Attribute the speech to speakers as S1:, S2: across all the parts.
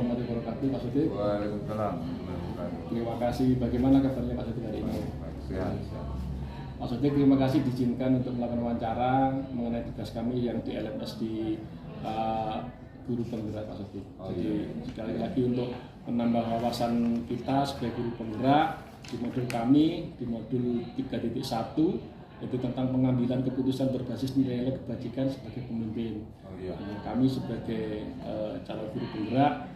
S1: warahmatullahi wabarakatuh, Pak Sodik.
S2: Waalaikumsalam.
S1: Terima kasih. Bagaimana kabarnya Pak Sodik hari ini?
S2: Sehat.
S1: Pak Sodik, terima kasih diizinkan untuk melakukan wawancara mengenai tugas kami yang di LMS di guru penggerak, Pak Sodik. Jadi sekali lagi untuk menambah wawasan kita sebagai guru penggerak di modul kami di modul 3.1 itu tentang pengambilan keputusan berbasis nilai-nilai kebajikan sebagai pemimpin. Kami sebagai calon guru penggerak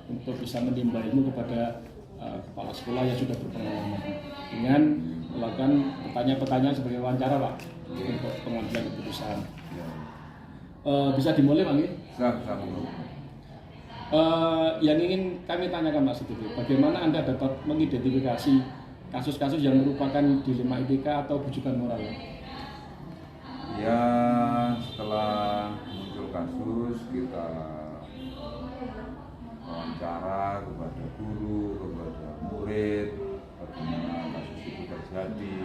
S1: untuk bisa menimba ilmu kepada kepala sekolah yang sudah berpengalaman dengan melakukan pertanyaan-pertanyaan sebagai wawancara, Pak, untuk pengambilan keputusan. Bisa dimulai, Pak? Yang ingin kami tanyakan, Pak Sodik, bagaimana Anda dapat mengidentifikasi kasus-kasus yang merupakan dilema etika atau bujukan moral?
S2: Ya, setelah muncul kasus, kita wawancara kepada guru, kepada murid, bagaimana kasus itu terjadi,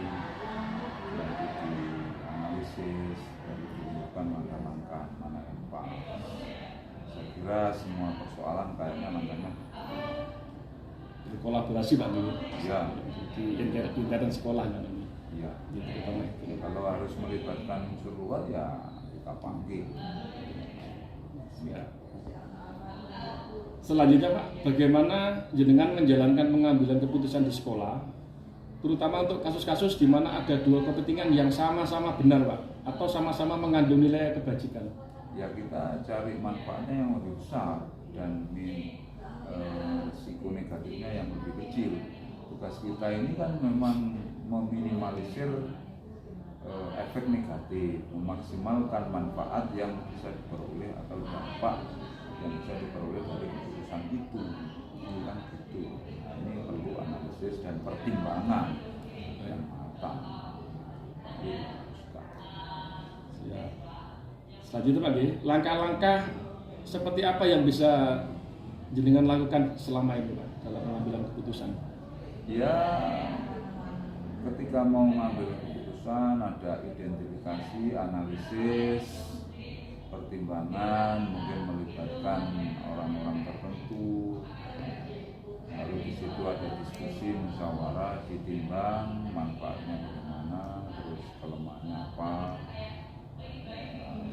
S2: lalu dianalisis, lalu dilakukan langkah-langkah mana yang pas. Saya kira semua persoalan kayaknya langkahnya
S1: Berkolaborasi, Pak,
S2: ya
S1: di internal sekolah kan ini.
S2: iya.
S1: Itu.
S2: Kalau harus melibatkan unsur luar ya kita panggil.
S1: Ya. Selanjutnya, Pak, bagaimana jenengan menjalankan pengambilan keputusan di sekolah, terutama untuk kasus-kasus di mana ada dua kepentingan yang sama-sama benar, Pak, atau sama-sama mengandung nilai kebajikan?
S2: Ya kita cari manfaatnya yang lebih besar dan risiko negatifnya yang lebih kecil. Tugas kita ini kan memang meminimalisir efek negatif, memaksimalkan manfaat yang bisa diperoleh atau dampak yang bisa diperoleh dari keputusan itu. Kan gitu. Nah, ini perlu analisis dan pertimbangan yang matang.
S1: Ya. Selanjutnya, Pak, langkah-langkah seperti apa yang bisa jenengan lakukan selama ini, Pak, dalam pengambilan keputusan?
S2: Ya, ketika mau mengambil keputusan ada identifikasi, analisis, pertimbangan, mungkin melibatkan orang-orang tertentu, lalu di situ ada diskusi, musyawarah, ditimbang manfaatnya bagaimana, terus kelemahannya apa.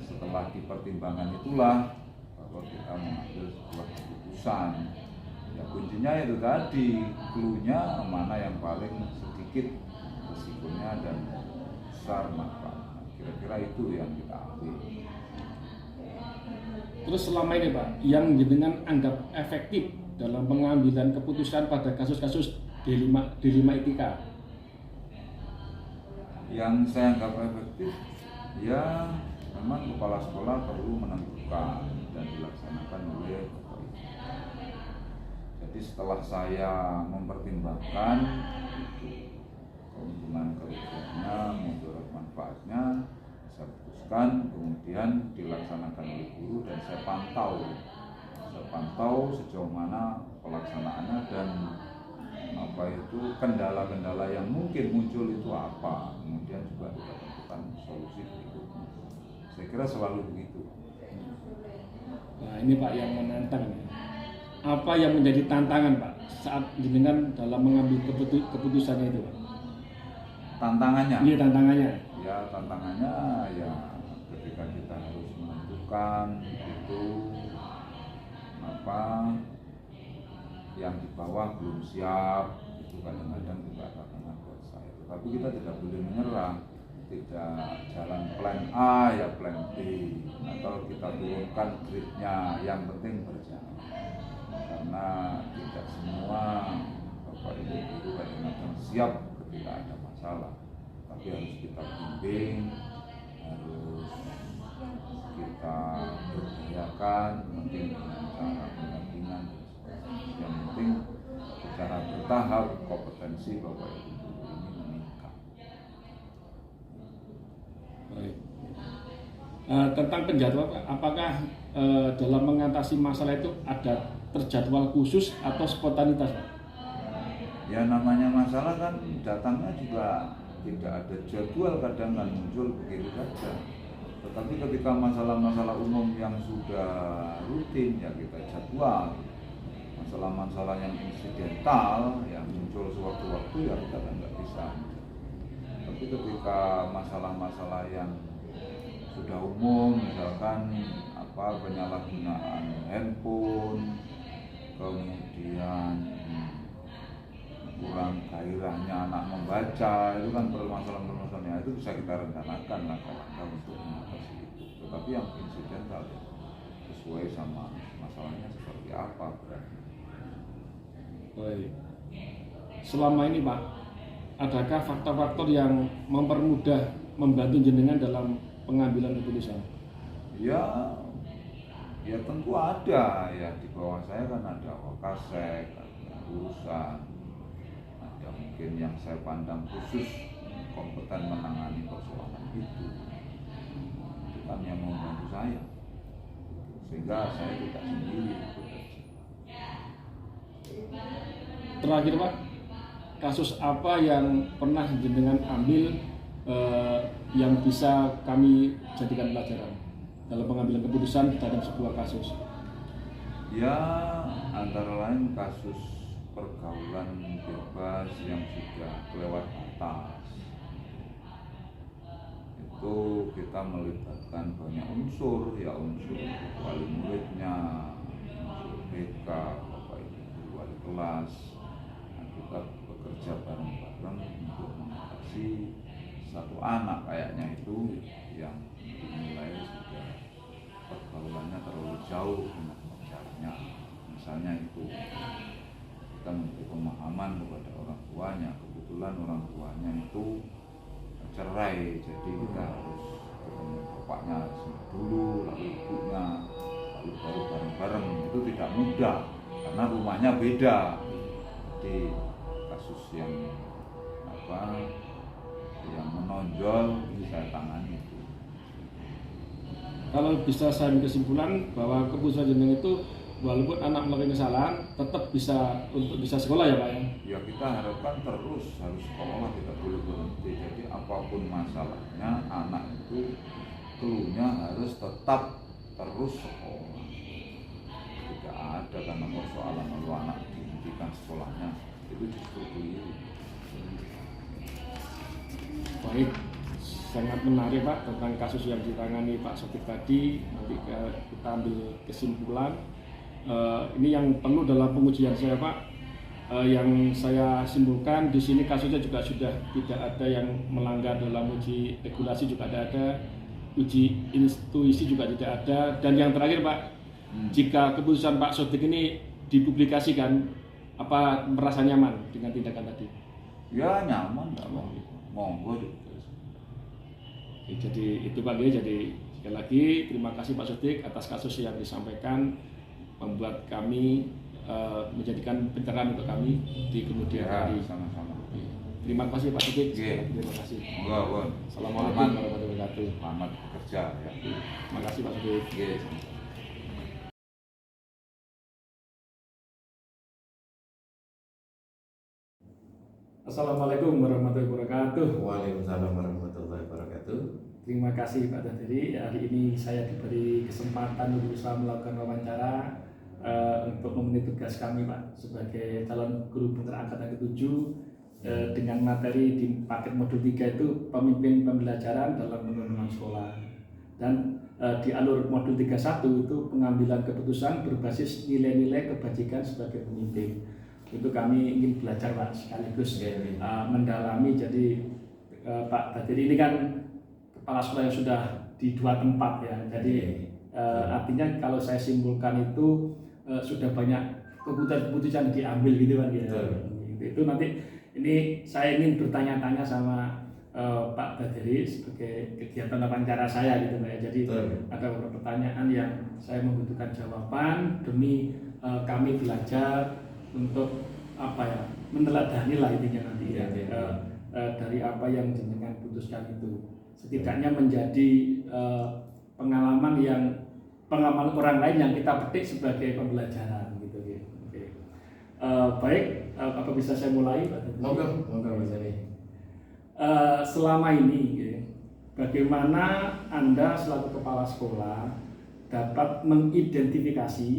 S2: Setelah dipertimbangkan itulah bahwa kita mengambil sebuah keputusan. Ya kuncinya itu tadi, cluenya mana yang paling sedikit risikonya dan besar manfaatnya. Kira-kira itu yang kita ambil.
S1: Terus selama ini, Pak, yang jenengan anggap efektif dalam pengambilan keputusan pada kasus-kasus dilema etika? Yang
S2: saya anggap efektif, ya memang kepala sekolah perlu menentukan dan dilaksanakan oleh kepolisian. Jadi setelah saya mempertimbangkan keuntungan kerugiannya, mudarat manfaatnya, saya putuskan, kemudian dilaksanakan oleh guru dan saya pantau sejauh mana pelaksanaannya dan kendala-kendala yang mungkin muncul itu apa, kemudian juga kita tentukan solusi berikutnya. Saya kira selalu begitu.
S1: Nah, ini, Pak, yang menantang. Apa yang menjadi tantangan, Pak, saat jenengan dalam mengambil keputusannya itu, Pak?
S2: Tantangannya?
S1: Iya, tantangannya.
S2: Ya, tantangannya ya ketika kita harus menentukan itu apa yang di bawah belum siap, itu kadang-kadang juga tantangan buat saya. Tapi kita tidak boleh menyerah. Tidak jalan plan A ya plan B, atau kita turunkan grade-nya, yang penting berjalan. Karena tidak semua Bapak Ibu guru kadang-kadang siap ketika ada masalah, tapi harus kita bimbing, harus kita berdayakan, mungkin dengan cara pendampingan. Yang penting secara bertahap kompetensi Bapak Ibu guru ini meningkat.
S1: Baik. Tentang penjadwalan, apakah dalam mengatasi masalah itu ada terjadwal khusus atau spontanitas, Pak?
S2: Ya namanya masalah kan datangnya juga tidak ada jadwal, kadang kan muncul begitu saja. Tetapi ketika masalah-masalah umum yang sudah rutin ya kita jadwal. masalah yang insidental yang muncul sewaktu-waktu ya kita kan nggak bisa. Tapi ketika masalah-masalah yang sudah umum, misalkan penyalahgunaan handphone, kemudian kurang gairahnya anak membaca, itu kan permasalahan-permasalahan itu bisa kita rencanakan langkah-langkah untuk mengatasi itu. Tetapi yang insidental ya, sesuai sama masalahnya seperti apa berarti.
S1: Baik. Selama ini Pak, adakah faktor-faktor yang mempermudah membantu jenengan dalam pengambilan keputusan?
S2: Ya tentu ada ya, di bawah saya kan ada Wakasek, ada urusan, ada mungkin yang saya pandang khusus kompeten menangani persoalan itu kan yang membantu saya, sehingga saya tidak sendiri bekerja.
S1: Terakhir Pak, kasus apa yang pernah jenengan ambil yang bisa kami jadikan pelajaran dalam pengambilan keputusan terhadap sebuah kasus?
S2: Ya, antara lain kasus pergaulan bebas yang sudah lewat batas. Itu kita melibatkan banyak unsur, ya unsur wali muridnya, unsur BK, Bapak Ibu wali kelas. Nah, kita bekerja bareng-bareng untuk mengatasi satu anak kayaknya itu yang dinilai sudah pergaulannya terlalu jauh dengan pacarnya. Misalnya itu kita memberi pemahaman kepada orang tuanya, kebetulan orang tuanya itu cerai, jadi kita harus ketemu bapaknya dulu, lalu ibunya, lalu baru bareng-bareng. Itu tidak mudah karena rumahnya beda. Jadi kasus yang menonjol saya tangani itu.
S1: Kalau bisa saya ambil kesimpulan bahwa keputusan jenengan itu walaupun anak melakukan kesalahan tetap bisa untuk bisa sekolah ya Pak ya?
S2: Ya kita harapkan terus harus sekolah, tidak boleh berhenti. Jadi apapun masalahnya anak itu keluhnya harus tetap terus sekolah. Tidak ada karena persoalan lalu anak dihentikan sekolahnya, itu justru keliru.
S1: Baik, sangat menarik Pak tentang kasus yang ditangani Pak Sotik tadi. Nanti kita ambil kesimpulan. Ini yang perlu dalam pengujian saya Pak. Yang saya simpulkan di sini kasusnya juga sudah tidak ada yang melanggar dalam uji regulasi, juga tidak ada uji intuisi, juga tidak ada. Dan yang terakhir Pak, jika keputusan Pak Sotik ini dipublikasikan, apa merasa nyaman dengan tindakan tadi?
S2: Ya nyaman, nggak monggo.
S1: Jadi itu Pak ya. Jadi sekali lagi terima kasih Pak Sotik atas kasus yang disampaikan, membuat kami menjadikan pencerahan untuk kami di kemudian hari.
S2: Sama-sama.
S1: Terima kasih Pak Sotik. Terima kasih. Assalamualaikum warahmatullahi wabarakatuh.
S2: Selamat bekerja ya.
S1: Terima kasih Pak Sotik. Assalamualaikum warahmatullahi wabarakatuh.
S3: Waalaikumsalam warahmatullahi wabarakatuh.
S1: Terima kasih Pak Dadiri. Hari ini saya diberi kesempatan untuk bisa melakukan wawancara untuk memenuhi tugas kami Pak sebagai calon guru penggerak angkatan ke-7 dengan materi di paket modul 3 itu pemimpin pembelajaran dalam pengembangan sekolah, dan di alur modul 31 itu pengambilan keputusan berbasis nilai-nilai kebajikan sebagai pemimpin. Itu kami ingin belajar Pak sekaligus mendalami. Jadi Pak Dadiri ini kan kepala sekolah yang sudah di 2 tempat ya. Jadi artinya kalau saya simpulkan itu sudah banyak keputusan diambil gitu kan ya. Itu nanti ini saya ingin bertanya-tanya sama Pak Dadiri sebagai kegiatan wawancara saya gitu Pak ya. Jadi ada beberapa pertanyaan yang saya membutuhkan jawaban demi kami belajar untuk meneladani lah intinya nanti dari apa yang jenengan putuskan itu, setidaknya menjadi pengalaman orang lain yang kita petik sebagai pembelajaran gitu. Oke. Baik, apa bisa saya mulai Pak?
S3: Monggo Mas Ali.
S1: Selama ini bagaimana Anda selaku kepala sekolah dapat mengidentifikasi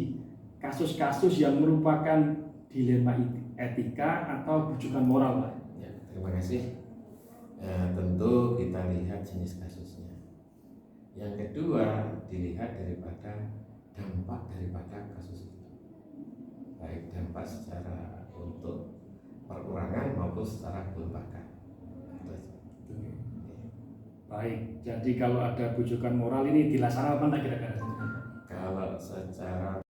S1: kasus-kasus yang merupakan dilema etika atau bujukan moral, Pak?
S3: Ya, terima kasih. Tentu kita lihat jenis kasusnya. Yang kedua, dilihat daripada dampak daripada kasus itu, baik dampak secara untuk perorangan maupun secara kelembagaan.
S1: Baik, jadi kalau ada bujukan moral ini dilaksanakan apa enggak kira-kira?
S3: Kalau secara